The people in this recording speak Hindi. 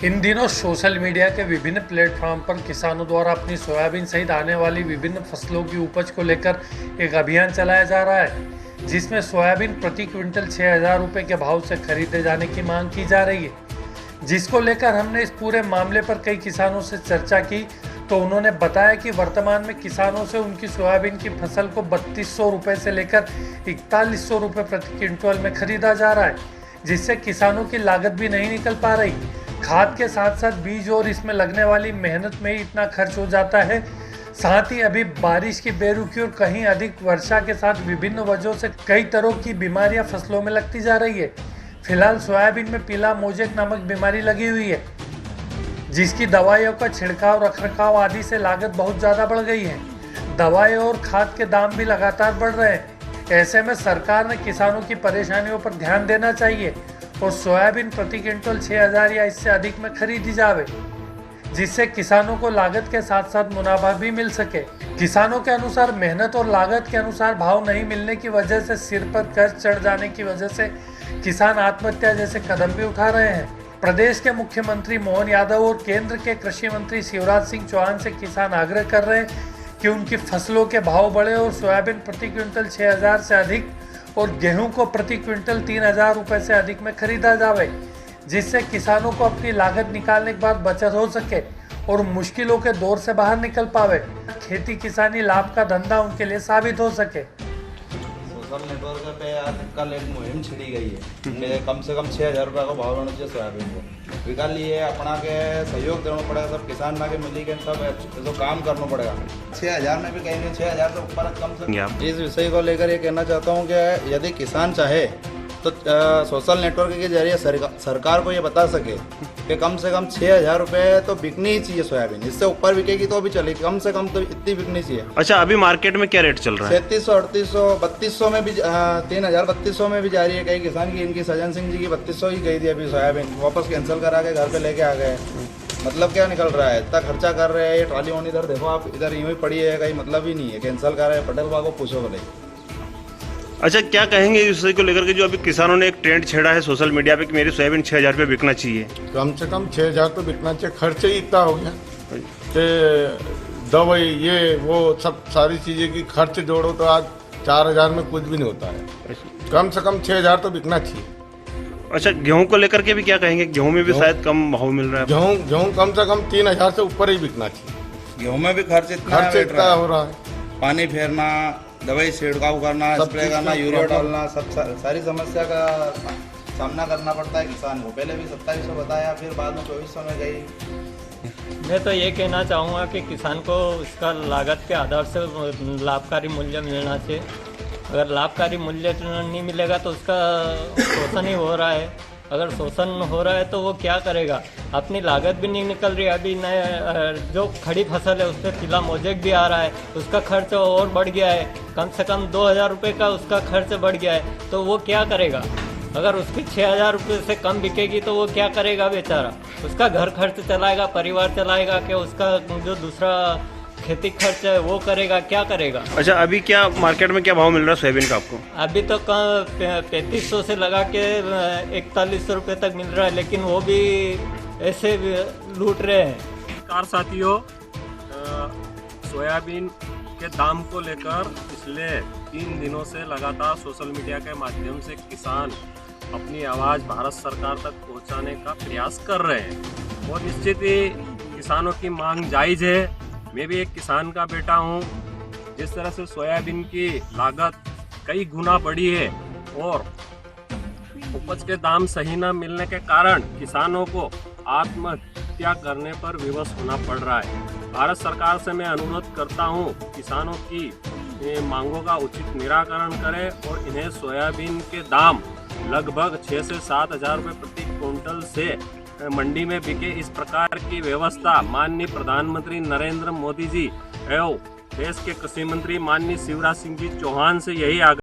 इन दिनों सोशल मीडिया के विभिन्न प्लेटफॉर्म पर किसानों द्वारा अपनी सोयाबीन सहित आने वाली विभिन्न फसलों की उपज को लेकर एक अभियान चलाया जा रहा है, जिसमें सोयाबीन प्रति क्विंटल 6,000 रुपये के भाव से खरीदे जाने की मांग की जा रही है। जिसको लेकर हमने इस पूरे मामले पर कई किसानों से चर्चा की तो उन्होंने बताया कि वर्तमान में किसानों से उनकी सोयाबीन की फसल को 3200 रुपये से लेकर 4100 रुपये प्रति क्विंटल में खरीदा जा रहा है, जिससे किसानों की लागत भी नहीं निकल पा रही। खाद के साथ साथ बीज और इसमें लगने वाली मेहनत में ही इतना खर्च हो जाता है। साथ ही अभी बारिश की बेरुखी और कहीं अधिक वर्षा के साथ विभिन्न वजहों से कई तरह की बीमारियां फसलों में लगती जा रही है। फिलहाल सोयाबीन में पीला मोजेक नामक बीमारी लगी हुई है, जिसकी दवाइयों का छिड़काव, रखरखाव आदि से लागत बहुत ज़्यादा बढ़ गई है। दवाइयों और खाद के दाम भी लगातार बढ़ रहे हैं। ऐसे में सरकार ने किसानों की परेशानियों पर ध्यान देना चाहिए और सोयाबीन प्रति क्विंटल 6,000 या इससे अधिक में खरीदी जावे, जिससे किसानों को लागत के साथ साथ मुनाफा भी मिल सके। किसानों के अनुसार मेहनत और लागत के अनुसार भाव नहीं मिलने की वजह से सिर पर कर्ज चढ़ जाने की वजह से किसान आत्महत्या जैसे कदम भी उठा रहे हैं। प्रदेश के मुख्यमंत्री मोहन यादव और केंद्र के कृषि मंत्री शिवराज सिंह चौहान से किसान आग्रह कर रहे हैं कि उनकी फसलों के भाव बढ़े और सोयाबीन प्रति क्विंटल 6,000 से अधिक और गेहूं को प्रति क्विंटल 3,000 रुपये से अधिक में खरीदा जावे, जिससे किसानों को अपनी लागत निकालने के बाद बचत हो सके और मुश्किलों के दौर से बाहर निकल पावे। खेती किसानी लाभ का धंधा उनके लिए साबित हो सके। सोशल नेटवर्क पे आज कल एक मुहिम छिड़ी गई है कि कम से कम 6,000 रुपये का भाव होना चाहिए सोयाबीन को। विकल लिए अपना के सहयोग देना पड़ेगा, सब किसान ना के मिली के सब तो काम करना पड़ेगा। 6,000 में भी कहेंगे 6,000 से ऊपर कम से। इस विषय को लेकर ये कहना चाहता हूँ कि यदि किसान चाहे तो सोशल नेटवर्क के जरिए सरकार को ये बता सके कि कम से कम 6,000 रुपये तो बिकनी ही चाहिए सोयाबीन। इससे ऊपर बिकेगी तो भी चलेगी, कम से कम तो इतनी बिकनी चाहिए। अच्छा, अभी मार्केट में क्या रेट चल रहा है? 3700, 3800, 3200 में भी 3,000 3200 में भी जा रही है। कई किसान की, इनकी सज्जन सिंह जी की 3200 ही गई थी अभी सोयाबीन, वापस कैंसिल करा के घर पे लेके आ गए। मतलब क्या निकल रहा है, इतना खर्चा कर रहे हैं। ये ट्रॉली वॉली इधर देखो आप, इधर यूँ ही पड़ी है, कहीं मतलब ही नहीं है। कैंसिल कर रहे हैं, पटेल बाबू को पूछो बोले। अच्छा, क्या कहेंगे इस विषय को लेकर के जो अभी किसानों ने एक ट्रेंड छेड़ा है सोशल मीडिया पे कि मेरी सोयाबीन 6,000 रुपये बिकना चाहिए? कम से कम 6,000 तो बिकना चाहिए। खर्चे ही इतना हो गया कि दवाई ये वो सब सारी चीज़ें की खर्च जोड़ो तो आज 4,000 में कुछ भी नहीं होता है। कम से कम 6,000 तो बिकना चाहिए। अच्छा, गेहूं को लेकर के भी क्या कहेंगे? गेहूं में भी शायद कम भाव मिल रहा है। गेहूं कम से कम 3,000 से ऊपर ही बिकना चाहिए। गेहूँ में भी खर्च इतना हो रहा है। पानी फेरना, दवाई छिड़काव करना, स्प्रे करना, यूरिया डालना, सब सारी समस्या का सामना करना पड़ता है किसान को। पहले भी 2700 बताया, फिर बाद में 2400 में गई। मैं तो ये कहना चाहूँगा कि किसान को इसका लागत के आधार से लाभकारी मूल्य मिलना चाहिए। अगर लाभकारी मूल्य नहीं मिलेगा तो उसका शोषण ही हो रहा है। अगर शोषण हो रहा है तो वो क्या करेगा? अपनी लागत भी नहीं निकल रही। अभी नए जो खड़ी फसल है उस पर पीला मोजेक भी आ रहा है, उसका खर्च और बढ़ गया है। कम से कम 2,000 रुपये का उसका खर्च बढ़ गया है, तो वो क्या करेगा? अगर उसकी 6,000 रुपये से कम बिकेगी तो वो क्या करेगा बेचारा? उसका घर खर्च चलाएगा, परिवार चलाएगा, कि उसका जो दूसरा खेती खर्च है वो करेगा, क्या करेगा? अच्छा, अभी क्या मार्केट में क्या भाव मिल रहा है सोयाबीन का आपको? अभी तो 3500 से लगा के 4100 रुपये तक मिल रहा है, लेकिन वो भी ऐसे लूट रहे हैं। नमस्कार साथियों, सोयाबीन के दाम को लेकर पिछले 3 दिनों से लगातार सोशल मीडिया के माध्यम से किसान अपनी आवाज़ भारत सरकार तक पहुंचाने का प्रयास कर रहे हैं और निश्चित ही किसानों की मांग जायज़ है। मैं भी एक किसान का बेटा हूं। जिस तरह से सोयाबीन की लागत कई गुना बढ़ी है और उपज के दाम सही न मिलने के कारण किसानों को आत्महत्या करने पर विवश होना पड़ रहा है। भारत सरकार से मैं अनुरोध करता हूं, किसानों की मांगों का उचित निराकरण करें और इन्हें सोयाबीन के दाम लगभग 6 से 7,000 रुपये प्रति क्विंटल से मंडी में बिके, इस प्रकार की व्यवस्था माननीय प्रधानमंत्री नरेंद्र मोदी जी एवं देश के कृषि मंत्री माननीय शिवराज सिंह जी चौहान से यही आग्रह